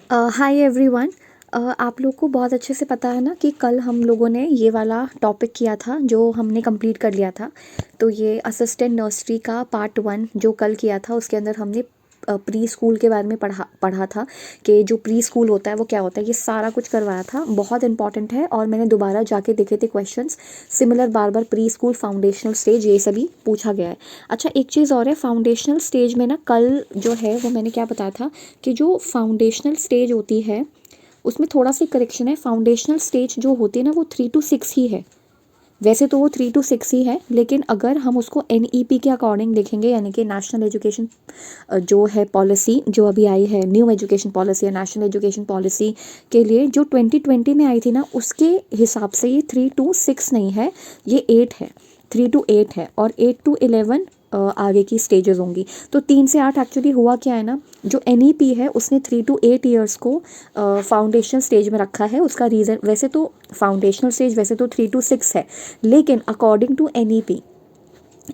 Hi everyone. आप लोग को बहुत अच्छे से पता है ना कि कल हम लोगों ने ये वाला टॉपिक किया था जो हमने कंप्लीट कर लिया था। तो ये असिस्टेंट नर्सरी का पार्ट 1 जो कल किया था, उसके अंदर हमने प्री स्कूल के बारे में पढ़ा था कि जो प्री स्कूल होता है वो क्या होता है। ये सारा कुछ करवाया था, बहुत इंपॉर्टेंट है। और मैंने दोबारा जाके देखे थे क्वेश्चंस सिमिलर, बार बार प्री स्कूल, फाउंडेशनल स्टेज, ये सभी पूछा गया है। अच्छा, एक चीज़ और है, फाउंडेशनल स्टेज में ना कल जो है वो मैंने क्या बताया था कि जो फाउंडेशनल स्टेज होती है उसमें थोड़ा सा करेक्शन है। फाउंडेशनल स्टेज जो होती है ना वो 3 to 6 ही है। वैसे तो वो 3 to 6 ही है, लेकिन अगर हम उसको NEP के अकॉर्डिंग देखेंगे, यानी कि नेशनल एजुकेशन जो है पॉलिसी जो अभी आई है, न्यू एजुकेशन पॉलिसी या नेशनल एजुकेशन पॉलिसी के लिए जो 2020 में आई थी ना, उसके हिसाब से ये 3 to 6 नहीं है, ये 8 है। 3 to 8 है और 8 to 11 आगे की स्टेजेस होंगी। तो 3 से 8 एक्चुअली हुआ क्या है ना, जो NEP है उसने 3 to 8 ईयर्स को फाउंडेशनल स्टेज में रखा है। उसका रीज़न, वैसे तो फाउंडेशनल स्टेज वैसे तो 3 to 6 है, लेकिन अकॉर्डिंग टू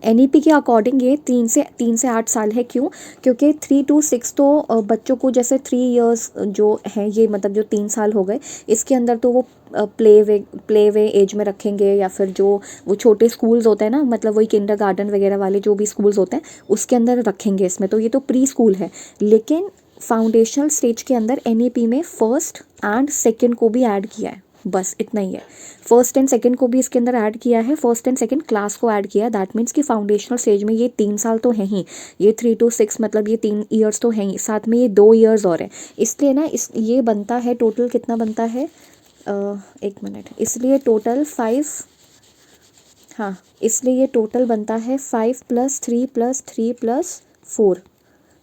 NEP के अकॉर्डिंग ये 3 से 8 साल है। क्यों? क्योंकि 3 to 6 तो बच्चों को जैसे 3 ईयर्स जो है, ये मतलब जो 3 साल हो गए, इसके अंदर तो वो प्ले वे एज में रखेंगे, या फिर जो वो छोटे स्कूल्स होते हैं ना, मतलब वही किंडरगार्टन वगैरह वाले जो भी स्कूल्स होते हैं उसके अंदर रखेंगे इसमें। तो ये तो प्री स्कूल है, लेकिन फाउंडेशनल स्टेज के अंदर NEP में फर्स्ट एंड सेकेंड को भी ऐड किया है, बस इतना ही है। फर्स्ट एंड सेकंड को भी इसके अंदर ऐड किया है, फर्स्ट एंड सेकंड क्लास को ऐड किया है। दैट मीन्स कि फाउंडेशनल स्टेज में ये 3 साल तो है ही, ये 3 to 6 मतलब ये 3 ईयर्स तो है ही, साथ में ये 2 ईयर्स और है। इसलिए ना ये बनता है टोटल, कितना बनता है, एक मिनट, इसलिए टोटल 5, हाँ, इसलिए ये टोटल बनता है 5 + 3 + 3 + 4।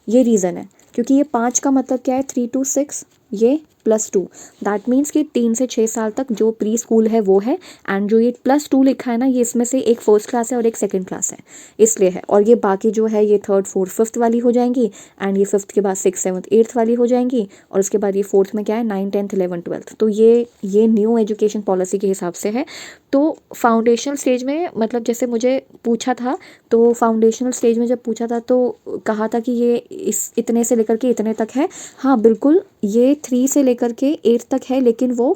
ये रीज़न है, क्योंकि ये 5 का मतलब क्या है, 3 to 6, ये +2। दैट मीन्स कि 3 से 6 साल तक जो प्री स्कूल है वो है, एंड जो ये +2 लिखा है ना, ये इसमें से एक फर्स्ट क्लास है और एक सेकंड क्लास है, इसलिए है। और ये बाकी जो है ये 3rd 4th 5th वाली हो जाएंगी, एंड ये 5th के बाद 6th 7th 8th वाली हो जाएंगी, और उसके बाद ये 4th में क्या है, 9th 10th 11th 12th। तो ये न्यू एजुकेशन पॉलिसी के हिसाब से है। तो फाउंडेशनल स्टेज में, मतलब जैसे मुझे पूछा था, तो फाउंडेशनल स्टेज में जब पूछा था तो कहा था कि ये इतने से लेकर के इतने तक है। हाँ बिल्कुल, ये 3 से लेकर के 8 तक है, लेकिन वो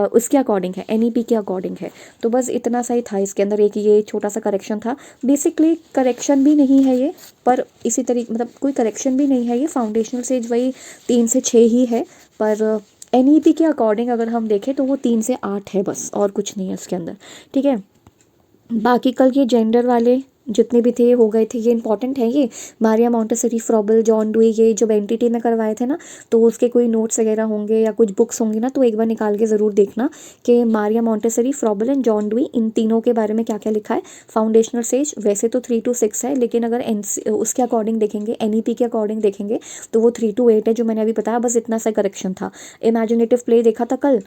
उसके अकॉर्डिंग है, NEP के अकॉर्डिंग है। तो बस इतना सा ही था इसके अंदर, एक ये छोटा सा करेक्शन था। बेसिकली करेक्शन भी नहीं है ये, पर इसी तरीके, मतलब कोई करेक्शन भी नहीं है ये। फाउंडेशनल स्टेज वही 3 से 6 ही है, पर NEP के अकॉर्डिंग अगर हम देखें तो वो 3 से 8 है, बस और कुछ नहीं है इसके अंदर। ठीक है, बाकी कल ये जेंडर वाले जितने भी थे हो गए थे, ये इंपॉर्टेंट है। ये मारिया मॉन्टेसरी, फ्रॉबल, जॉन डुई, ये जब NTT में करवाए थे ना, तो उसके कोई नोट्स वगैरह होंगे या कुछ बुक्स होंगी ना, तो एक बार निकाल के ज़रूर देखना कि Maria Montessori, Froebel and John Dewey, इन तीनों के बारे में क्या क्या लिखा है। फाउंडेशनल स्टेज वैसे तो 3 to 6 है, लेकिन अगर उसके अकॉर्डिंग देखेंगे, NEP के अकॉर्डिंग देखेंगे, तो वो 3 to 8 है, जो मैंने अभी बताया। बस इतना सा करेक्शन था। इमेजिनेटिव प्ले देखा था कल।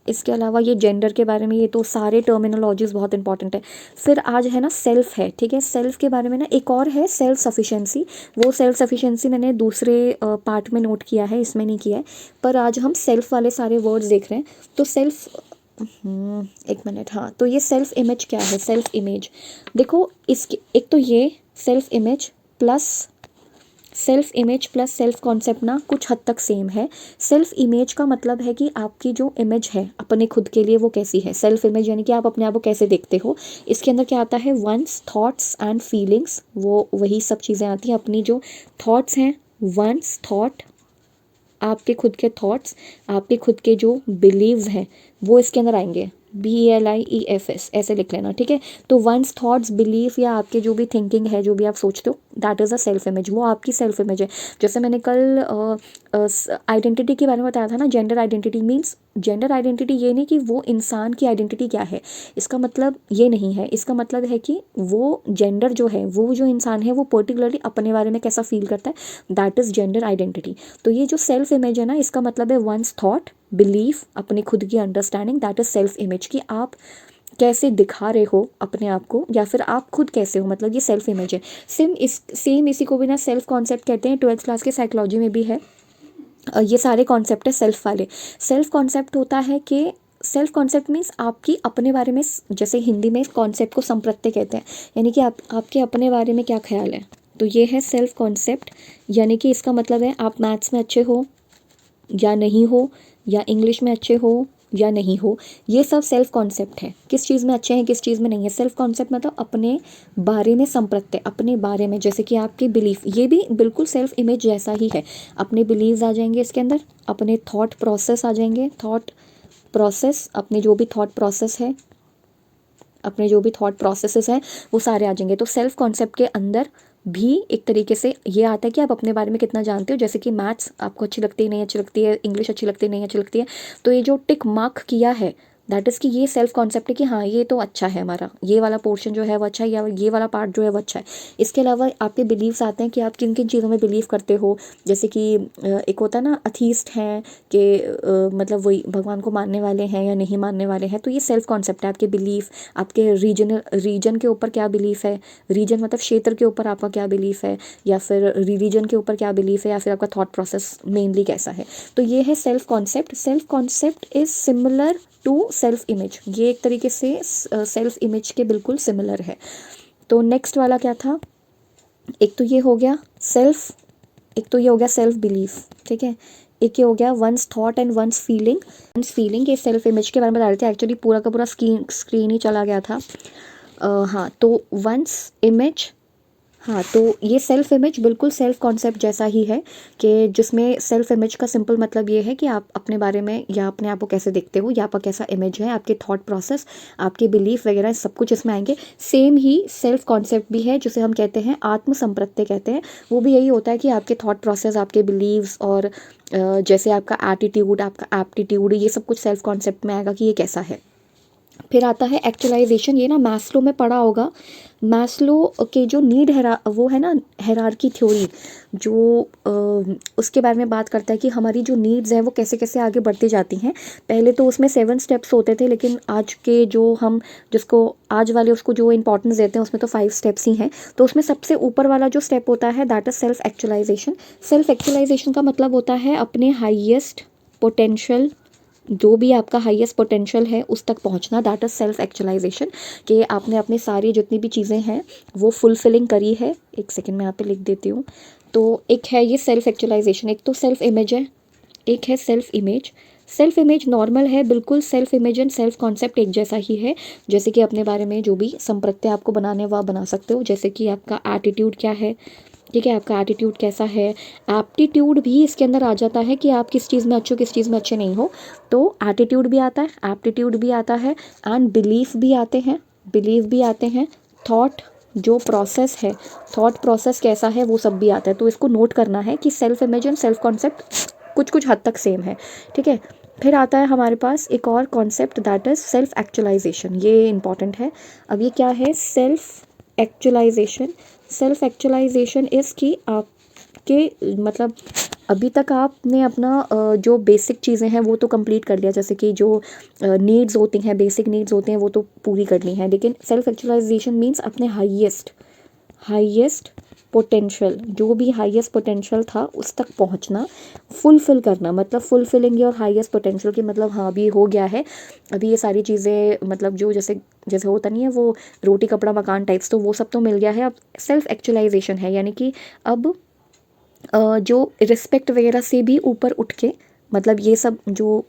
इसके अलावा ये जेंडर के बारे में, ये तो सारे टर्मिनोलॉजीज बहुत इंपॉर्टेंट है। फिर आज है ना सेल्फ है, ठीक है। सेल्फ के बारे में ना एक और है, सेल्फ सफिशेंसी। वो सेल्फ सफिशेंसी मैंने दूसरे पार्ट में नोट किया है, इसमें नहीं किया है। पर आज हम सेल्फ वाले सारे वर्ड्स देख रहे हैं। तो सेल्फ, एक मिनट, हाँ, तो ये सेल्फ इमेज क्या है, सेल्फ इमेज देखो, इसके एक तो ये self image plus self concept ना कुछ हद तक सेम है। सेल्फ इमेज का मतलब है कि आपकी जो इमेज है अपने खुद के लिए वो कैसी है। सेल्फ इमेज यानी कि आप अपने आप को कैसे देखते हो। इसके अंदर क्या आता है, वंस थॉट्स एंड फीलिंग्स, वो वही सब चीज़ें आती हैं। अपनी जो थॉट्स हैं, वंस थॉट, आपके खुद के थॉट्स, आपके खुद के जो बिलीव्स हैं वो इसके अंदर आएंगे। BELIEFS ऐसे लिख लेना, ठीक है। तो वंस थॉट्स, बिलीफ, या आपके जो भी थिंकिंग है, जो भी आप सोचते हो, that is a self image. वो आपकी सेल्फ इमेज है। जैसे मैंने कल आइडेंटिटी के बारे में बताया था ना, gender identity means, gender identity ये नहीं कि वो इंसान की आइडेंटिटी क्या है, इसका मतलब ये नहीं है। इसका मतलब है कि वो जेंडर जो है, वो जो इंसान है वो पर्टिकुलरली अपने बारे में कैसा फील करता है, दैट इज़ जेंडर आइडेंटिटी। तो ये जो सेल्फ इमेज है ना, इसका मतलब है वंस थॉट, बिलीफ, अपने खुद की understanding, that is self image, कि आप कैसे दिखा रहे हो अपने आप को, या फिर आप खुद कैसे हो, मतलब ये सेल्फ इमेज है। सेम इसी को भी ना सेल्फ कॉन्सेप्ट कहते हैं। 12th क्लास के साइकोलॉजी में भी है। ये सारे कॉन्सेप्ट है सेल्फ वाले। सेल्फ कॉन्सेप्ट होता है कि सेल्फ कॉन्सेप्ट मीन्स आपकी अपने बारे में, जैसे हिंदी में कॉन्सेप्ट को संप्रत्यय कहते हैं, यानी कि आपके अपने बारे में क्या ख्याल है, तो ये है सेल्फ कॉन्सेप्ट, यानी कि इसका मतलब है आप मैथ्स में अच्छे हो या नहीं हो, या इंग्लिश में अच्छे हो या नहीं हो, ये सब सेल्फ कॉन्सेप्ट है। किस चीज़ में अच्छे हैं, किस चीज़ में नहीं है। सेल्फ कॉन्सेप्ट मतलब अपने बारे में संप्रत्यय, अपने बारे में, जैसे कि आपके बिलीफ, ये भी बिल्कुल सेल्फ इमेज जैसा ही है। अपने बिलीव्स आ जाएंगे इसके अंदर, अपने थॉट प्रोसेस आ जाएंगे, थॉट प्रोसेस, अपने जो भी थॉट प्रोसेस है, अपने जो भी थॉट प्रोसेसेस हैं वो सारे आ जाएंगे। तो सेल्फ कॉन्सेप्ट के अंदर भी एक तरीके से ये आता है कि आप अपने बारे में कितना जानते हो। जैसे कि मैथ्स आपको अच्छी लगती है, नहीं अच्छी लगती है, इंग्लिश अच्छी लगती है, नहीं अच्छी लगती है, तो ये जो टिक मार्क किया है दैट इज़ कि ये सेल्फ कॉन्सेप्ट है कि हाँ ये तो अच्छा है, हमारा ये वाला पोर्शन जो है वो अच्छा है, या ये वाला पार्ट जो है वो अच्छा है। इसके अलावा आपके बिलीव्स आते हैं कि आप किन किन चीज़ों में बिलीव करते हो। जैसे कि एक होता है ना अथीस्ट हैं कि मतलब वही भगवान को मानने वाले हैं या नहीं मानने वाले हैं, तो ये सेल्फ कॉन्सेप्ट है। आपके बिलीफ, आपके रीजन के ऊपर क्या बिलीफ है, रीजन मतलब क्षेत्र के ऊपर आपका क्या बिलीफ है, या फिर रिलीजन के ऊपर क्या बिलीफ है, या फिर आपका थॉट प्रोसेस मेनली कैसा है। तो ये है self concept. Self concept is similar to self image, ये एक तरीके से सेल्फ इमेज के बिल्कुल सिमिलर है। तो नेक्स्ट वाला क्या था, एक तो ये हो गया सेल्फ, एक तो ये हो गया सेल्फ बिलीफ, ठीक है। एक ये हो गया once thought and once feeling. Once feeling ये सेल्फ इमेज के बारे में बता रहे थे, एक्चुअली पूरा का पूरा स्क्रीन ही चला गया था। हाँ, तो वंस इमेज, हाँ तो ये सेल्फ इमेज बिल्कुल सेल्फ कॉन्सेप्ट जैसा ही है, कि जिसमें सेल्फ इमेज का सिंपल मतलब ये है कि आप अपने बारे में या अपने आप को कैसे देखते हो, या आपका कैसा इमेज है, आपके थॉट प्रोसेस, आपके बिलीफ वगैरह सब कुछ इसमें आएंगे। सेम ही सेल्फ कॉन्सेप्ट भी है जिसे हम कहते हैं आत्म संप्रत्यय कहते हैं। वो भी यही होता है कि आपके थॉट प्रोसेस, आपके बिलीव्स और जैसे आपका एटीट्यूड, आपका एप्टीट्यूड, ये सब कुछ सेल्फ कॉन्सेप्ट में आएगा कि ये कैसा है। फिर आता है एक्चुअलाइजेशन, ये ना मैस्लो में पढ़ा होगा। मैस्लो के जो नीड वो है ना हायरार्की थ्योरी, जो उसके बारे में बात करता है कि हमारी जो नीड्स हैं वो कैसे कैसे आगे बढ़ती जाती हैं। पहले तो उसमें 7 स्टेप्स होते थे, लेकिन आज के जो हम जिसको आज वाले उसको जो इंपॉर्टेंस देते हैं उसमें तो 5 स्टेप्स ही हैं। तो उसमें सबसे ऊपर वाला जो स्टेप होता है that is self actualization. Self actualization का मतलब होता है अपने हाईएस्ट पोटेंशियल, जो भी आपका हाईएस्ट पोटेंशियल है उस तक पहुंचना, दैट इज सेल्फ एक्चुअलाइजेशन। कि आपने अपने सारी जितनी भी चीज़ें हैं वो फुलफिलिंग करी है। एक सेकेंड में यहाँ पे लिख देती हूँ। तो एक है ये सेल्फ एक्चुअलाइजेशन, एक तो सेल्फ इमेज है, एक है self image. Self image normal है, बिल्कुल self image and self concept एक जैसा ही है। जैसे कि अपने बारे में जो भी संप्रत्यय आपको बनाने वह बना सकते हो। जैसे कि आपका एटीट्यूड क्या है, ठीक है, आपका एटीट्यूड कैसा है। एप्टीट्यूड भी इसके अंदर आ जाता है कि आप किस चीज़ में अच्छे हो, किस चीज़ में अच्छे नहीं हो। तो एटीट्यूड भी आता है, एप्टीट्यूड भी आता है, एंड बिलीफ भी आते हैं, बिलीफ भी आते हैं। थॉट जो प्रोसेस है, थॉट प्रोसेस कैसा है वो सब भी आता है। तो इसको नोट करना है कि self image and self concept कुछ कुछ हद तक सेम है, ठीक है। फिर आता है हमारे पास एक और concept that is self actualization, ये इंपॉर्टेंट है। अब ये क्या है self actualization. Self actualization is कि आपके मतलब अभी तक आपने अपना जो बेसिक चीज़ें हैं वो तो कंप्लीट कर लिया, जैसे कि जो नीड्स होती हैं, बेसिक नीड्स होते हैं वो तो पूरी करनी है। लेकिन सेल्फ एक्चुअलाइजेशन मीन्स अपने हाईएस्ट पोटेंशियल, जो भी हाईएस्ट पोटेंशियल था उस तक पहुंचना, फुलफिल करना, मतलब फुलफिलिंग योर हाईएस्ट पोटेंशियल की मतलब हाँ अभी हो गया है, अभी ये सारी चीज़ें मतलब जो जैसे जैसे होता नहीं है वो रोटी कपड़ा मकान टाइप्स, तो वो सब तो मिल गया है। अब सेल्फ एक्चुअलाइजेशन है, यानी कि अब जो रिस्पेक्ट वगैरह से भी ऊपर उठ के, मतलब ये सब जो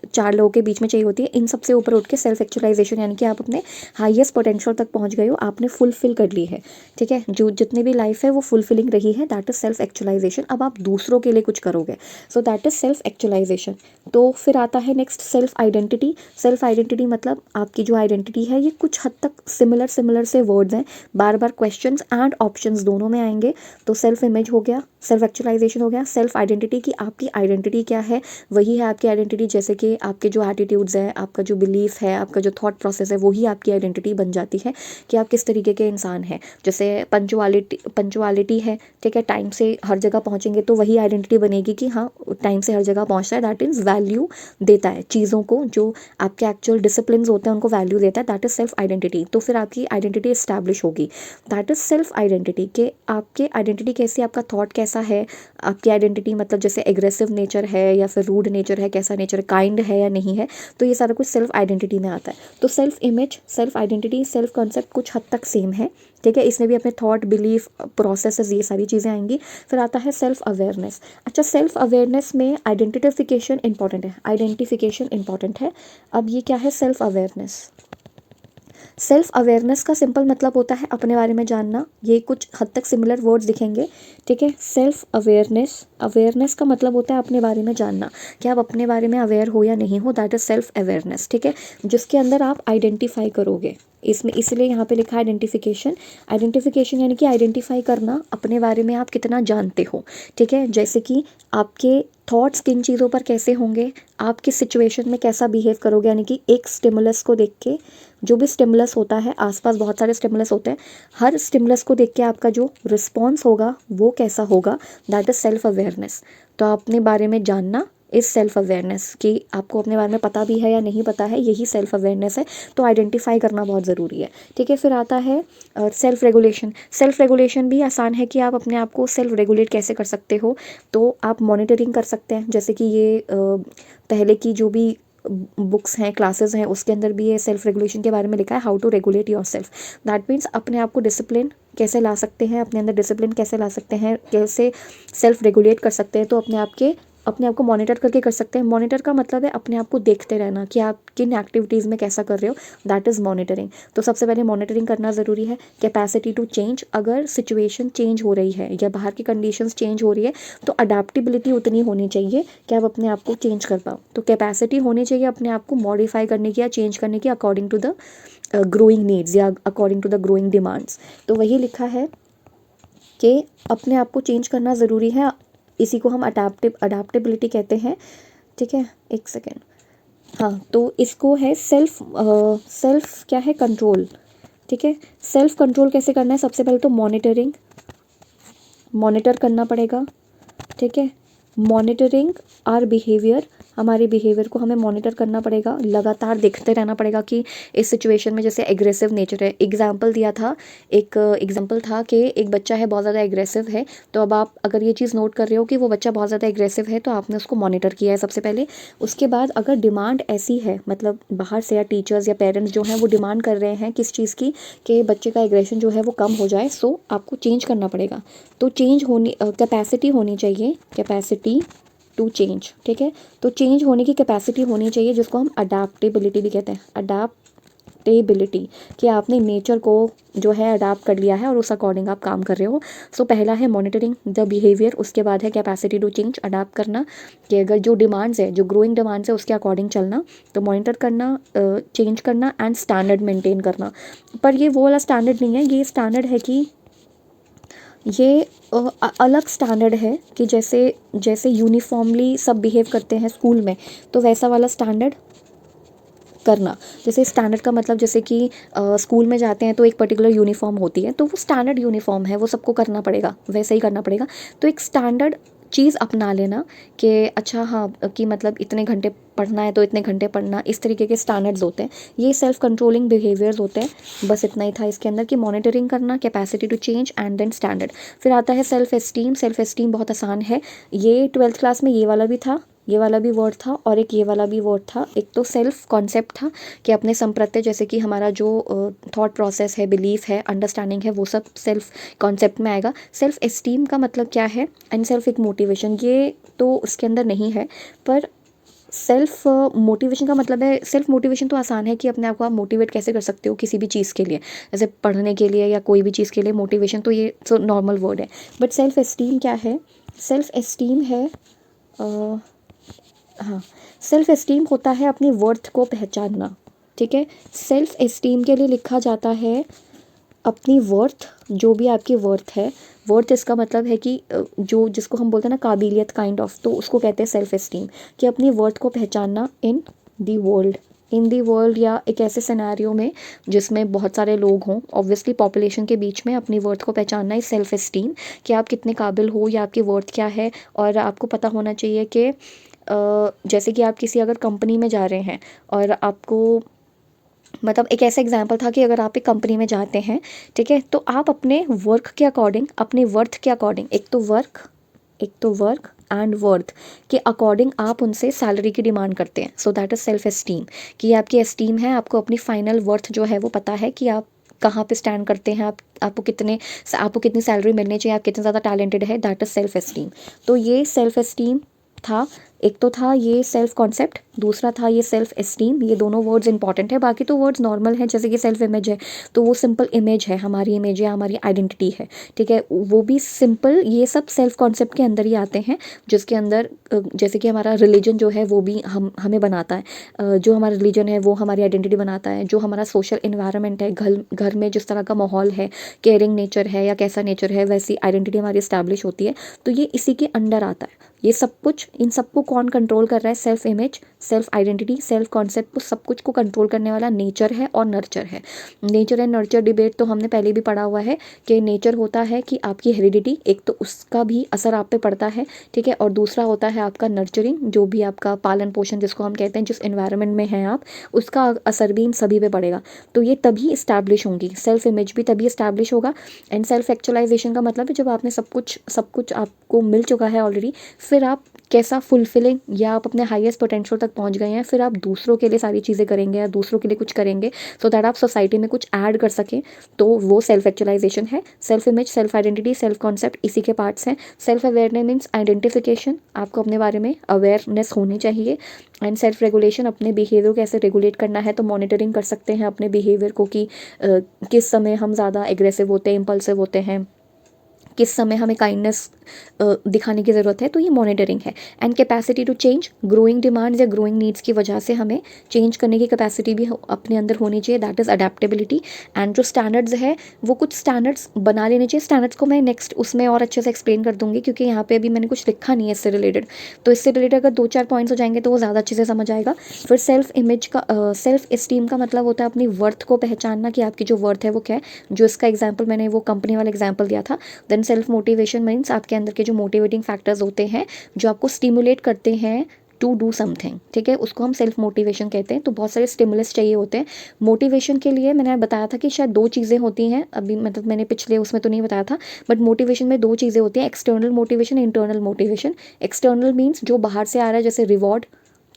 4 लोगों के बीच में चाहिए होती है, इन सब से ऊपर उठ के सेल्फ एक्चुअलाइजेशन, यानी कि आप अपने हाईएस्ट पोटेंशियल तक पहुंच गए हो, आपने फुलफिल कर ली है, ठीक है। जो जितनी भी लाइफ है वो फुलफिलिंग रही है, दैट इज सेल्फ एक्चुअलाइजेशन। अब आप दूसरों के लिए कुछ करोगे, so that is self actualization. तो फिर आता है next self identity. Self identity मतलब आपकी जो आइडेंटिटी है, ये कुछ हद तक सिमिलर से वर्ड्स हैं, बार बार क्वेश्चंस एंड ऑप्शंस दोनों में आएंगे। तो सेल्फ इमेज हो गया, सेल्फ एक्चुअलाइजेशन हो गया, सेल्फ आइडेंटिटी की आपकी आइडेंटिटी क्या है, वही है आपकी आइडेंटिटी। जैसे कि आपके जो एटीट्यूड्स हैं, आपका जो बिलीफ है, आपका जो थॉट प्रोसेस है, वही आपकी आइडेंटिटी बन जाती है कि आप किस तरीके के इंसान हैं। जैसे पंचुअलिटी है, ठीक है, टाइम से हर जगह पहुंचेंगे तो वही आइडेंटिटी बनेगी कि हाँ टाइम से हर जगह पहुंचता है, दैट इज़ वैल्यू देता है चीज़ों को, जो आपके एक्चुअल डिसिप्लिन होते हैं उनको वैल्यू देता है, दैट इज़ सेल्फ आइडेंटिटी। तो फिर आपकी आइडेंटिटी इस्टेब्लिश होगी, दैट इज़ सेल्फ आइडेंटिटी। के आपके आइडेंटिटी कैसी, आपका थॉट कैसा है, आपकी आइडेंटिटी मतलब जैसे एग्रेसिव नेचर है या फिर रूड नेचर है, कैसा नेचर है, काइंड है या नहीं है, तो ये सारा कुछ सेल्फ आइडेंटिटी में आता है। तो self image, self identity, self concept कुछ हद तक सेम है, ठीक है। इसमें भी अपने थॉट, बिलीफ, प्रोसेसेस, ये सारी चीज़ें आएंगी। फिर आता है सेल्फ अवेयरनेस। अच्छा, सेल्फ अवेयरनेस में आइडेंटिफिकेशन इंपॉर्टेंट है, आइडेंटिफिकेशन इंपॉर्टेंट है। अब ये क्या है सेल्फ अवेयरनेस? सेल्फ अवेयरनेस का सिंपल मतलब होता है अपने बारे में जानना। ये कुछ हद तक सिमिलर वर्ड्स दिखेंगे, ठीक है। सेल्फ अवेयरनेस, अवेयरनेस का मतलब होता है अपने बारे में जानना, कि आप अपने बारे में अवेयर हो या नहीं हो, दैट इज सेल्फ अवेयरनेस, ठीक है। जिसके अंदर आप आइडेंटिफाई करोगे, इसमें इसलिए यहाँ पे लिखा है आइडेंटिफिकेशन। आइडेंटिफिकेशन यानी कि आइडेंटिफाई करना अपने बारे में आप कितना जानते हो, ठीक है। जैसे कि आपके थॉट्स किन चीज़ों पर कैसे होंगे, आप किस सिचुएशन में कैसा बिहेव करोगे, यानी कि एक स्टिमुलस को देख के, जो भी स्टिमुलस होता है, आसपास बहुत सारे स्टिमुलस होते हैं, हर स्टिमुलस को देख के आपका जो रिस्पॉन्स होगा वो कैसा होगा, दैट इज सेल्फ अवेयरनेस। तो अपने बारे में जानना इस सेल्फ अवेयरनेस, कि आपको अपने बारे में पता भी है या नहीं पता है, यही सेल्फ अवेयरनेस है। तो आइडेंटिफाई करना बहुत ज़रूरी है, ठीक है। फिर आता है सेल्फ रेगुलेशन। सेल्फ रेगुलेशन भी आसान है कि आप अपने आप को सेल्फ रेगुलेट कैसे कर सकते हो। तो आप मॉनिटरिंग कर सकते हैं, जैसे कि ये पहले की जो भी बुक्स हैं, क्लासेस हैं, उसके अंदर भी ये सेल्फ रेगुलेशन के बारे में लिखा है, how to regulate yourself. That means अपने आप को डिसिप्लिन कैसे ला सकते हैं, अपने अंदर डिसिप्लिन कैसे ला सकते हैं, कैसे सेल्फ रेगुलेट कर सकते हैं। तो अपने आप को मॉनिटर करके कर सकते हैं। मॉनिटर का मतलब है अपने आप को देखते रहना कि आप किन एक्टिविटीज़ में कैसा कर रहे हो, दैट इज़ मॉनिटरिंग। तो सबसे पहले मॉनिटरिंग करना ज़रूरी है। कैपेसिटी टू चेंज, अगर सिचुएशन चेंज हो रही है या बाहर की कंडीशंस चेंज हो रही है, तो अडेप्टिबिलिटी उतनी होनी चाहिए कि आप अपने आप को चेंज कर पाओ। तो कैपेसिटी होनी चाहिए अपने आप को मॉडिफाई करने की या चेंज करने की, according to the growing needs या according to the growing demands. तो वही लिखा है कि अपने आप को चेंज करना ज़रूरी है। इसी को हम अडेप्टेबिलिटी कहते हैं, ठीक है। एक सेकेंड, हाँ, तो इसको है सेल्फ क्या है, कंट्रोल, ठीक है। सेल्फ कंट्रोल कैसे करना है, सबसे पहले तो मॉनिटर करना पड़ेगा, ठीक है। मॉनिटरिंग आवर बिहेवियर, हमारे बिहेवियर को हमें मॉनिटर करना पड़ेगा, लगातार देखते रहना पड़ेगा कि इस सिचुएशन में जैसे एग्रेसिव नेचर है। एग्जाम्पल दिया था, एक एग्जाम्पल था कि एक बच्चा है बहुत ज़्यादा एग्रेसिव है, तो अब आप अगर ये चीज़ नोट कर रहे हो कि वो बच्चा बहुत ज़्यादा एग्रेसिव है, तो आपने उसको मॉनिटर किया है सबसे पहले। उसके बाद अगर डिमांड ऐसी है, मतलब बाहर से या टीचर्स या पेरेंट्स जो हैं वो डिमांड कर रहे हैं किस चीज़ की, कि बच्चे का एग्रेशन जो है वो कम हो जाए, सो आपको चेंज करना पड़ेगा। तो चेंज होनी, कैपेसिटी होनी चाहिए, कैपेसिटी टू चेंज, ठीक है। तो चेंज होने की कैपेसिटी होनी चाहिए, जिसको हम अडेप्टेबिलिटी भी कहते हैं, अडेप्टेबिलिटी, कि आपने नेचर को जो है अडाप्ट कर लिया है और उस अकॉर्डिंग आप काम कर रहे हो। सो पहला है मॉनिटरिंग द बिहेवियर, उसके बाद है कैपेसिटी टू चेंज, अडाप्ट करना, कि अगर जो डिमांड्स है, जो ग्रोइंग डिमांड्स है, उसके अकॉर्डिंग चलना। तो मॉनिटर करना, चेंज करना एंड स्टैंडर्ड मेंटेन करना। पर ये वो वाला स्टैंडर्ड नहीं है, ये स्टैंडर्ड है कि ये अलग स्टैंडर्ड है, कि जैसे यूनिफॉर्मली सब बिहेव करते हैं स्कूल में, तो वैसा वाला स्टैंडर्ड करना। जैसे स्टैंडर्ड का मतलब, जैसे कि स्कूल में जाते हैं तो एक पर्टिकुलर यूनिफॉर्म होती है, तो वो स्टैंडर्ड यूनिफॉर्म है, वो सबको करना पड़ेगा, वैसे ही करना पड़ेगा। तो एक स्टैंडर्ड चीज़ अपना लेना कि अच्छा हाँ, कि मतलब इतने घंटे पढ़ना है तो इतने घंटे पढ़ना, इस तरीके के स्टैंडर्ड्स होते हैं। ये सेल्फ कंट्रोलिंग बिहेवियर्स होते हैं। बस इतना ही था इसके अंदर, कि मॉनिटरिंग करना, capacity to change and then standard. फिर आता है सेल्फ एस्टीम। सेल्फ एस्टीम बहुत आसान है, ये 12th क्लास में ये वाला भी था, ये वाला भी वर्ड था, और एक ये वाला भी वर्ड था। एक तो सेल्फ कॉन्सेप्ट था कि अपने संप्रत्य, जैसे कि हमारा जो थॉट प्रोसेस है, बिलीफ है, अंडरस्टैंडिंग है, वो सब सेल्फ कॉन्सेप्ट में आएगा। सेल्फ एस्टीम का मतलब क्या है, एंड सेल्फ एक मोटिवेशन, ये तो उसके अंदर नहीं है। पर सेल्फ मोटिवेशन का मतलब है, सेल्फ मोटिवेशन तो आसान है कि अपने आप को आप मोटिवेट कैसे कर सकते हो किसी भी चीज़ के लिए, जैसे पढ़ने के लिए या कोई भी चीज़ के लिए मोटिवेशन, तो ये तो नॉर्मल वर्ड है। बट सेल्फ एस्टीम क्या है, सेल्फ एस्टीम है हाँ, सेल्फ एस्टीम होता है अपनी वर्थ को पहचानना, ठीक है। सेल्फ एस्टीम के लिए लिखा जाता है अपनी वर्थ, जो भी आपकी वर्थ है। वर्थ इसका मतलब है कि जो जिसको हम बोलते हैं ना काबिलियत, काइंड ऑफ, तो उसको कहते हैं सेल्फ एस्टीम, कि अपनी वर्थ को पहचानना इन दी वर्ल्ड या एक ऐसे सिनेरियो में जिसमें बहुत सारे लोग हों, ऑब्वियसली पॉपुलेशन के बीच में अपनी वर्थ को पहचानना इस सेल्फ एस्टीम, कि आप कितने काबिल हो या आपकी वर्थ क्या है। और आपको पता होना चाहिए कि जैसे कि आप किसी अगर कंपनी में जा रहे हैं और आपको, मतलब एक ऐसा एग्जांपल था कि अगर आप एक कंपनी में जाते हैं, ठीक है, तो आप अपने वर्क के अकॉर्डिंग, अपने वर्थ के अकॉर्डिंग, एक तो वर्क एंड वर्थ के अकॉर्डिंग आप उनसे सैलरी की डिमांड करते हैं। So that is self esteem, कि आपकी एस्टीम है, आपको अपनी फाइनल वर्थ जो है वो पता है कि आप कहाँ पे स्टैंड करते हैं, आपको कितनी सैलरी मिलनी चाहिए, आप कितने ज़्यादा टैलेंटेड है, दैट इज़ सेल्फ एस्टीम। तो ये सेल्फ एस्टीम था। एक तो था ये सेल्फ कॉन्सेप्ट, दूसरा था ये सेल्फ एस्टीम। ये दोनों वर्ड्स इंपॉर्टेंट है, बाकी तो वर्ड्स नॉर्मल हैं। जैसे कि सेल्फ इमेज है तो वो सिंपल इमेज है, हमारी इमेज है, हमारी आइडेंटिटी है, ठीक है, वो भी सिंपल। ये सब सेल्फ कॉन्सेप्ट के अंदर ही आते हैं, जिसके अंदर जैसे कि हमारा रिलीजन जो है वो भी हमें बनाता है, जो हमारा रिलीजन है वो हमारी आइडेंटिटी बनाता है, जो हमारा सोशल इन्वायरमेंट है, घर में जिस तरह का माहौल है, केयरिंग नेचर है या कैसा नेचर है, वैसी आइडेंटिटी हमारी इस्टेब्लिश होती है। तो ये इसी के अंडर आता है। ये सब कुछ, इन सबको कौन कंट्रोल कर रहा है? Self image, self identity, self concept, सब कुछ को कंट्रोल करने वाला नेचर है और नर्चर है। नेचर एंड नर्चर डिबेट तो हमने पहले भी पढ़ा हुआ है कि नेचर होता है कि आपकी हेरिडिटी, एक तो उसका भी असर आप पे पड़ता है, ठीक है, और दूसरा होता है आपका नर्चरिंग, जो भी आपका पालन पोषण जिसको हम कहते हैं, जिस एनवायरनमेंट में हैं आप, उसका असर भी इन सभी पे पड़ेगा। तो ये तभी इस्टेब्लिश होंगी, सेल्फ इमेज भी तभी इस्टेब्लिश होगा। एंड सेल्फ एक्चुअलाइजेशन का मतलब है जब आपने सब कुछ आपको मिल चुका है ऑलरेडी, फिर आप कैसा फुलफिलिंग, या आप अपने हाईएस्ट पोटेंशियल तक पहुंच गए हैं, फिर आप दूसरों के लिए सारी चीज़ें करेंगे या दूसरों के लिए कुछ करेंगे सो दैट आप सोसाइटी में कुछ ऐड कर सकें, तो वो सेल्फ एक्चुअलाइजेशन है। Self image, self identity, self concept इसी के पार्ट्स हैं। सेल्फ अवेयरनेस मीन्स आइडेंटिफिकेशन, आपको अपने बारे में अवेयरनेस होनी चाहिए। एंड सेल्फ रेगुलेशन, अपने बिहेवियर कैसे रेगुलेट करना है, तो मॉनिटरिंग कर सकते हैं अपने बिहेवियर को कि किस समय हम ज़्यादा एग्रेसिव होते हैं, इम्पल्सिव होते हैं, किस समय हमें काइंडनेस दिखाने की ज़रूरत है, तो ये मॉनिटरिंग है। And capacity to change, growing demands या ग्रोइंग नीड्स की वजह से हमें चेंज करने की कैपेसिटी भी अपने अंदर होनी चाहिए, दैट इज़ अडेप्टेबिलिटी। एंड जो स्टैंडर्ड्स है वो कुछ स्टैंडर्ड्स बना लेने चाहिए। स्टैंडर्ड्स को मैं नेक्स्ट उसमें और अच्छे से एक्सप्लेन कर दूंगी, क्योंकि यहाँ पे अभी मैंने कुछ लिखा नहीं है इससे रिलेटेड, तो इससे रिलेटेड अगर 2-4 पॉइंट्स हो जाएंगे तो वो ज़्यादा अच्छे से समझ आएगा। फिर सेल्फ इमेज का, सेल्फ इस्टीम का मतलब होता है अपनी वर्थ को पहचानना कि आपकी जो वर्थ है वो क्या है। जो इसका एग्जाम्पल मैंने वो कंपनी वाला एग्जाम्पल दिया था। देन सेल्फ मोटिवेशन मीन्स आपके अंदर के जो मोटिवेटिंग फैक्टर्स होते हैं, जो आपको स्टिमुलेट करते हैं टू डू समथिंग, ठीक है, उसको हम सेल्फ मोटिवेशन कहते हैं। तो बहुत सारे स्टिमुलस चाहिए होते हैं मोटिवेशन के लिए। मैंने बताया था कि शायद 2 चीज़ें होती हैं, अभी मतलब मैंने पिछले उसमें तो नहीं बताया था, बट मोटिवेशन में 2 चीज़ें होती हैं, external motivation, internal motivation. External means जो बाहर से आ रहा है, जैसे रिवॉर्ड,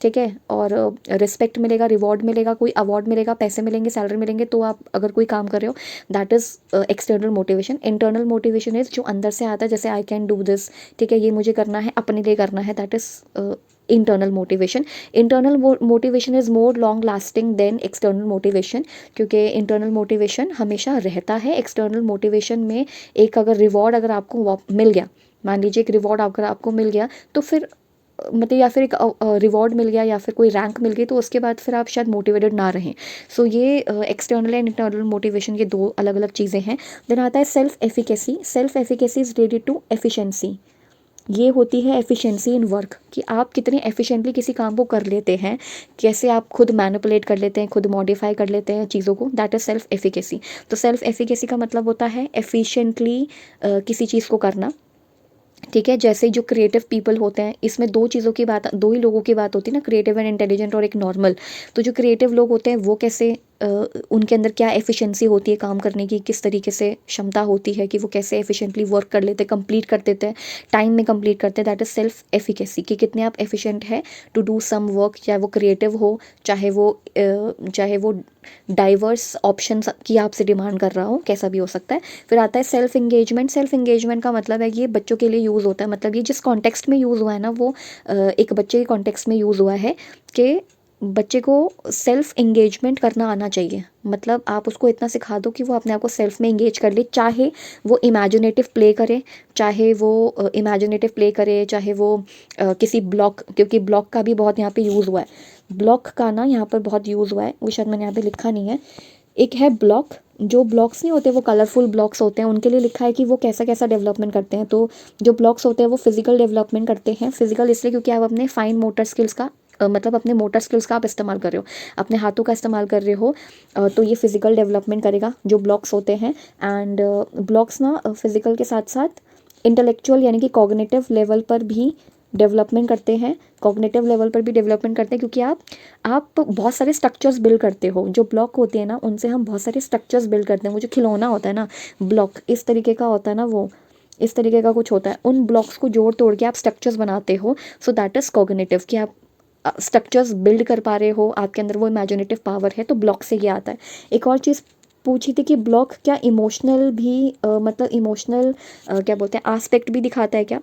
ठीक है, और रिस्पेक्ट मिलेगा, रिवॉर्ड मिलेगा, कोई अवार्ड मिलेगा, पैसे मिलेंगे, सैलरी मिलेंगे, तो आप अगर कोई काम कर रहे हो, that is external motivation. Internal motivation is जो अंदर से आता है, जैसे आई कैन डू दिस, ठीक है, ये मुझे करना है, अपने लिए करना है, that is internal motivation. Internal motivation is more long lasting than external motivation, क्योंकि इंटरनल मोटिवेशन हमेशा रहता है। एक्सटर्नल मोटिवेशन में एक अगर रिवॉर्ड अगर आपको मिल गया, मान लीजिए एक रिवॉर्ड अगर आपको मिल गया, तो फिर मतलब, या फिर एक रिवॉर्ड मिल गया या फिर कोई रैंक मिल गई, तो उसके बाद फिर आप शायद मोटिवेटेड ना रहें। सो ये एक्सटर्नल एंड इंटरनल मोटिवेशन, ये 2 अलग अलग चीज़ें हैं। देन आता है self efficacy. Self efficacy is related to efficiency. ये होती है एफिशिएंसी इन वर्क, कि आप कितने एफिशिएंटली किसी काम को कर लेते हैं, कैसे आप खुद मैनिपुलेट कर लेते हैं, खुद मॉडिफाई कर लेते हैं चीज़ों को, दैट इज़ सेल्फ एफिकेसी। तो सेल्फ एफिकेसी का मतलब होता है एफिशिएंटली किसी चीज़ को करना, ठीक है। जैसे जो क्रिएटिव पीपल होते हैं, इसमें 2 चीज़ों की बात, 2 ही लोगों की बात होती है ना, क्रिएटिव एंड इंटेलिजेंट और एक नॉर्मल। तो जो क्रिएटिव लोग होते हैं वो कैसे, उनके अंदर क्या एफिशिएंसी होती है काम करने की, किस तरीके से क्षमता होती है कि वो कैसे एफिशिएंटली वर्क कर लेते हैं, कंप्लीट कर देते हैं, टाइम में कंप्लीट करते हैं, दैट इज़ सेल्फ एफिकेसी, कि कितने आप एफिशिएंट है टू डू सम वर्क, चाहे वो क्रिएटिव हो, चाहे वो डाइवर्स ऑप्शन की आपसे डिमांड कर रहा हो, कैसा भी हो सकता है। फिर आता है सेल्फ इंगेजमेंट। सेल्फ इंगेजमेंट का मतलब है ये बच्चों के लिए यूज़ होता है, मतलब ये जिस कॉन्टेक्स्ट में यूज़ हुआ है ना, वो एक बच्चे के कॉन्टेक्स्ट में यूज़ हुआ है कि बच्चे को सेल्फ इंगेजमेंट करना आना चाहिए। मतलब आप उसको इतना सिखा दो कि वो अपने आप को सेल्फ में इंगेज कर ले, चाहे वो इमेजिनेटिव प्ले करे, चाहे वो किसी ब्लॉक, क्योंकि ब्लॉक का भी बहुत यहाँ पे यूज़ हुआ है, ब्लॉक का ना यहाँ पर बहुत यूज़ हुआ है, वो शायद मैंने यहाँ पे लिखा नहीं है। एक है ब्लॉक, जो ब्लॉक्स नहीं होते वो कलरफुल ब्लॉक्स होते हैं, उनके लिए लिखा है कि वो कैसा कैसा डेवलपमेंट करते हैं। तो जो ब्लॉक्स होते हैं वो फिजिकल डेवलपमेंट करते हैं। फिजिकल इसलिए क्योंकि आप अपने फाइन मोटर स्किल्स का मतलब अपने मोटर स्किल्स का आप इस्तेमाल कर रहे हो, अपने हाथों का इस्तेमाल कर रहे हो, तो ये फिजिकल डेवलपमेंट करेगा जो ब्लॉक्स होते हैं। एंड ब्लॉक्स ना फिजिकल के साथ साथ इंटेलेक्चुअल यानी कि कॉग्निटिव लेवल पर भी डेवलपमेंट करते हैं, कॉग्निटिव लेवल पर भी डेवलपमेंट करते हैं, क्योंकि आप बहुत सारे स्ट्रक्चर्स बिल्ड करते हो। जो ब्लॉक होते हैं ना, उनसे हम बहुत सारे स्ट्रक्चर्स बिल्ड करते हैं। वो जो खिलौना होता है ना ब्लॉक, इस तरीके का होता है ना वो, इस तरीके का कुछ होता है। उन ब्लॉक्स को जोड़ तोड़ के आप स्ट्रक्चर्स बनाते हो, सो दैट इज़ कॉग्निटिव, कि आप स्ट्रक्चर्स बिल्ड कर पा रहे हो, आपके अंदर वो इमेजिनेटिव पावर है, तो ब्लॉक से ये आता है। एक और चीज़ पूछी थी कि ब्लॉक क्या इमोशनल भी मतलब इमोशनल क्या बोलते हैं एस्पेक्ट भी दिखाता है क्या?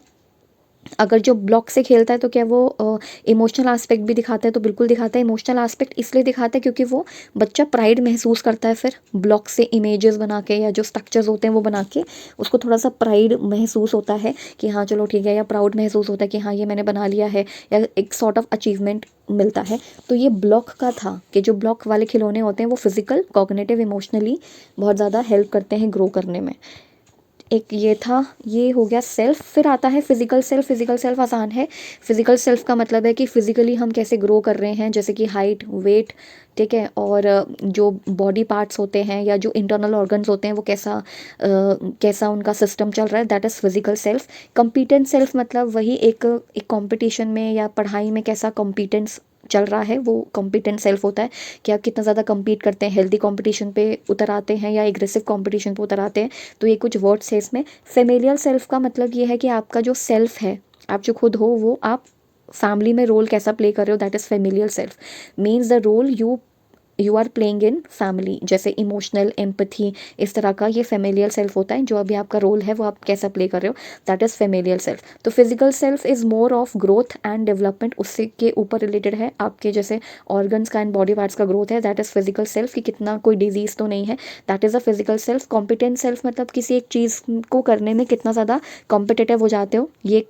अगर जो ब्लॉक से खेलता है तो क्या वो इमोशनल एस्पेक्ट भी दिखाता है? तो बिल्कुल दिखाता है। इमोशनल एस्पेक्ट इसलिए दिखाता है क्योंकि वो बच्चा प्राइड महसूस करता है, फिर ब्लॉक से इमेजेस बना के या जो स्ट्रक्चर्स होते हैं वो बना के उसको थोड़ा सा प्राइड महसूस होता है कि हाँ चलो ठीक है, या प्राउड महसूस होता है कि हाँ ये मैंने बना लिया है, या एक सॉर्ट ऑफ अचीवमेंट मिलता है। तो ये ब्लॉक का था कि जो ब्लॉक वाले खिलौने होते हैं वो फिजिकल, कॉग्निटिव, इमोशनली बहुत ज़्यादा हेल्प करते हैं ग्रो करने में। एक ये था, ये हो गया सेल्फ। फिर आता है फिजिकल सेल्फ। फिजिकल सेल्फ आसान है। फिजिकल सेल्फ का मतलब है कि फिजिकली हम कैसे ग्रो कर रहे हैं, जैसे कि हाइट, वेट, ठीक है, और जो बॉडी पार्ट्स होते हैं या जो इंटरनल ऑर्गन्स होते हैं वो कैसा उनका सिस्टम चल रहा है, that is physical self. Competent self मतलब वही एक कंपटीशन में या पढ़ाई में कैसा कॉम्पिटेंस चल रहा है, वो कॉम्पिटेंट सेल्फ होता है कि आप कितना ज़्यादा compete करते हैं, हेल्दी कंपटीशन पे उतर आते हैं या एग्रेसिव कंपटीशन पे उतर आते हैं। तो ये कुछ वर्ड्स है इसमें। फेमिलियल सेल्फ का मतलब ये है कि आपका जो सेल्फ है, आप जो खुद हो, वो आप फैमिली में रोल कैसा प्ले कर रहे हो, that is familial self. Means the role you are playing in family, जैसे इमोशनल, एम्पथी, इस तरह का ये फेमिलियल सेल्फ होता है। जो अभी आपका रोल है वो आप कैसा प्ले कर रहे हो, दैट इज़ फेमिलियल सेल्फ। तो physical self is more of growth and development, उससे के ऊपर रिलेटेड है। आपके जैसे ऑर्गन्स का एंड बॉडी पार्ट्स का ग्रोथ है, दैट इज़ फिजिकल सेल्फ, कि कितना कोई डिजीज़ तो नहीं है, that is a physical self. Competent self मतलब किसी एक चीज़ को करने में कितना ज़्यादा कॉम्पिटेटिव हो जाते हो, ये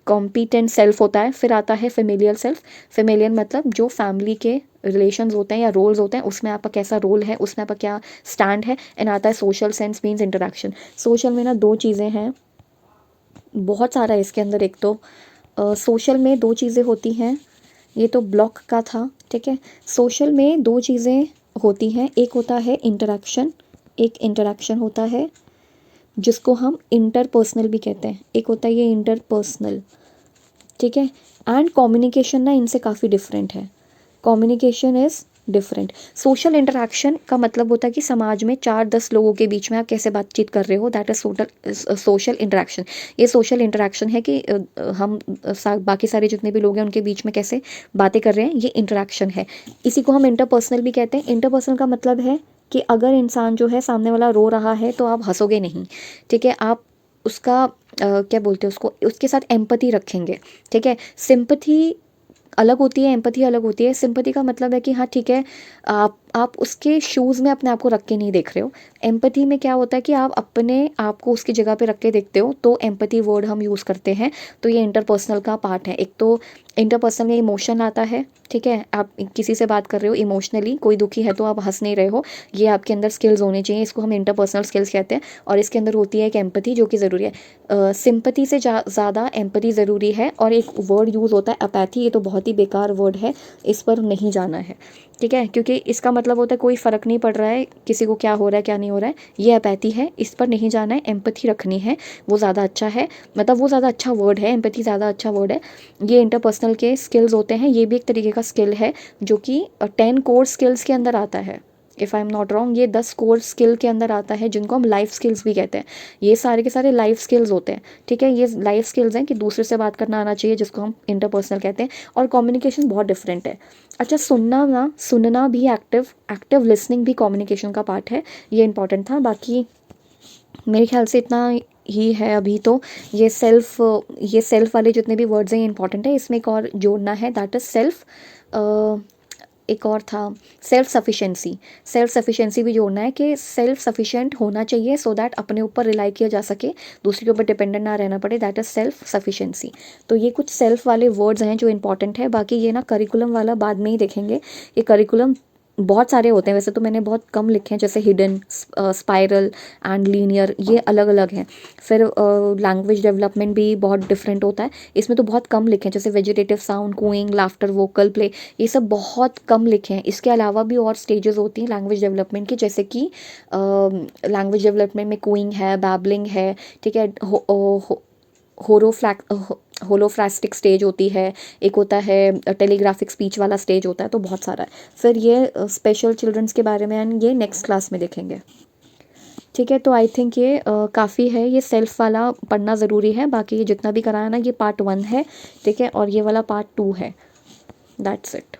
कॉम्पिटेंट सेल्फ होता है। फिर आता है फेमिलियल सेल्फ। फेमिलियल मतलब जो फैमिली के रिलेशंस होते हैं या रोल्स होते हैं उसमें आपका कैसा रोल है, उसमें आपका क्या स्टैंड है। एंड आता है social sense, means interaction. Social में ना दो चीज़ें हैं, बहुत सारा है इसके अंदर। एक तो सोशल में दो चीज़ें होती हैं, ये तो ब्लॉक का था, ठीक है। सोशल में दो चीज़ें होती हैं, एक होता है इंटरेक्शन, एक इंटरेक्शन होता है जिसको हम इंटरपर्सनल भी कहते हैं। एक होता है ये इंटरपर्सनल, ठीक है। एंड कम्युनिकेशन ना इनसे काफ़ी डिफरेंट है। Communication is different. Social interaction का मतलब होता है कि समाज में 4-10 लोगों के बीच में आप कैसे बातचीत कर रहे हो, दैट इज सोशल इंटरेक्शन। ये सोशल इंटरेक्शन है कि हम बाकी सारे जितने भी लोग हैं उनके बीच में कैसे बातें कर रहे हैं, ये इंटरेक्शन है। इसी को हम इंटरपर्सनल भी कहते हैं। इंटरपर्सनल का मतलब है कि अगर इंसान जो है सामने वाला रो रहा है तो आप हंसोगे नहीं, ठीक है, आप उसका क्या बोलते हैं उसको, उसके साथ एम्पैथी रखेंगे, ठीक है। सिंपैथी अलग होती है, एम्पैथी अलग होती है। सिंपैथी का मतलब है कि हाँ ठीक है, आप उसके शूज़ में अपने आप को रख के नहीं देख रहे हो। एम्पैथी में क्या होता है कि आप अपने आप को उसकी जगह पे रख के देखते हो, तो एम्पैथी वर्ड हम यूज़ करते हैं। तो ये इंटरपर्सनल का पार्ट है। एक तो इंटरपर्सनल में इमोशन आता है, ठीक है, आप किसी से बात कर रहे हो इमोशनली, कोई दुखी है तो आप हंस नहीं रहे हो, ये आपके अंदर स्किल्स होने चाहिए, इसको हम इंटरपर्सनल स्किल्स कहते हैं। और इसके अंदर होती है एक एम्पैथी जो कि ज़रूरी है। सिंपैथी से ज़्यादा एम्पैथी ज़रूरी है। और एक वर्ड यूज़ होता है अपैथी, ये तो बहुत ही बेकार वर्ड है, इस पर नहीं जाना है, ठीक है, क्योंकि इसका मतलब होता है कोई फ़र्क नहीं पड़ रहा है किसी को क्या हो रहा है क्या नहीं हो रहा है, ये अपैथी है, इस पर नहीं जाना है। एम्पैथी रखनी है, वो ज़्यादा अच्छा है, मतलब वो ज़्यादा अच्छा वर्ड है, एम्पैथी ज़्यादा अच्छा वर्ड है। ये इंटरपर्सनल के स्किल्स होते हैं, ये भी एक तरीके का स्किल है जो कि 10 कोर स्किल्स के अंदर आता है। If I am not wrong, ये 10 कोर स्किल के अंदर आता है जिनको हम लाइफ स्किल्स भी कहते हैं। ये सारे के सारे लाइफ स्किल्स होते हैं, ठीक है। ये लाइफ स्किल्स हैं कि दूसरे से बात करना आना चाहिए, जिसको हम इंटरपर्सनल कहते हैं। और कम्युनिकेशन बहुत डिफरेंट है। अच्छा, सुनना भी एक्टिव लिसनिंग भी कम्युनिकेशन का पार्ट है, ये इंपॉर्टेंट था। बाकी मेरे ख्याल से इतना ही है अभी तो। ये सेल्फ वाले जितने भी वर्ड्स हैं ये इंपॉर्टेंट है। इसमें एक और जोड़ना है, दैट इज़ सेल्फ। एक और था सेल्फ सफिशेंसी। सेल्फ सफिशेंसी भी जोड़ना है कि सेल्फ सफिशेंट होना चाहिए सो दैट अपने ऊपर रिलाई किया जा सके, दूसरे के ऊपर डिपेंडेंट ना रहना पड़े, दैट इज़ सेल्फ सफिशेंसी। तो ये कुछ सेल्फ वाले वर्ड्स हैं जो इंपॉर्टेंट है। बाकी ये ना करिकुलम वाला बाद में ही देखेंगे। ये करिकुलम बहुत सारे होते हैं, वैसे तो मैंने बहुत कम लिखे हैं, जैसे हिडन, स्पाइरल एंड लीनियर, ये अलग अलग हैं। फिर लैंग्वेज डेवलपमेंट भी बहुत डिफरेंट होता है, इसमें तो बहुत कम लिखे हैं, जैसे vegetative sound, cooing, laughter, vocal play, ये सब बहुत कम लिखे हैं। इसके अलावा भी और स्टेजेस होती हैं लैंग्वेज डेवलपमेंट की, जैसे कि लैंग्वेज डेवलपमेंट में कूइंग है, बैबलिंग है, ठीक है, होलोफ्रैस्टिक स्टेज होती है, एक होता है टेलीग्राफिक स्पीच वाला स्टेज होता है, तो बहुत सारा है। फिर ये स्पेशल चिल्ड्रंस के बारे में ये नेक्स्ट क्लास में देखेंगे। ठीक है, तो आई थिंक ये काफ़ी है, ये सेल्फ वाला पढ़ना ज़रूरी है, बाकी ये जितना भी कराया ना ये पार्ट 1 है, ठीक है, और ये वाला पार्ट 2 है। That's it.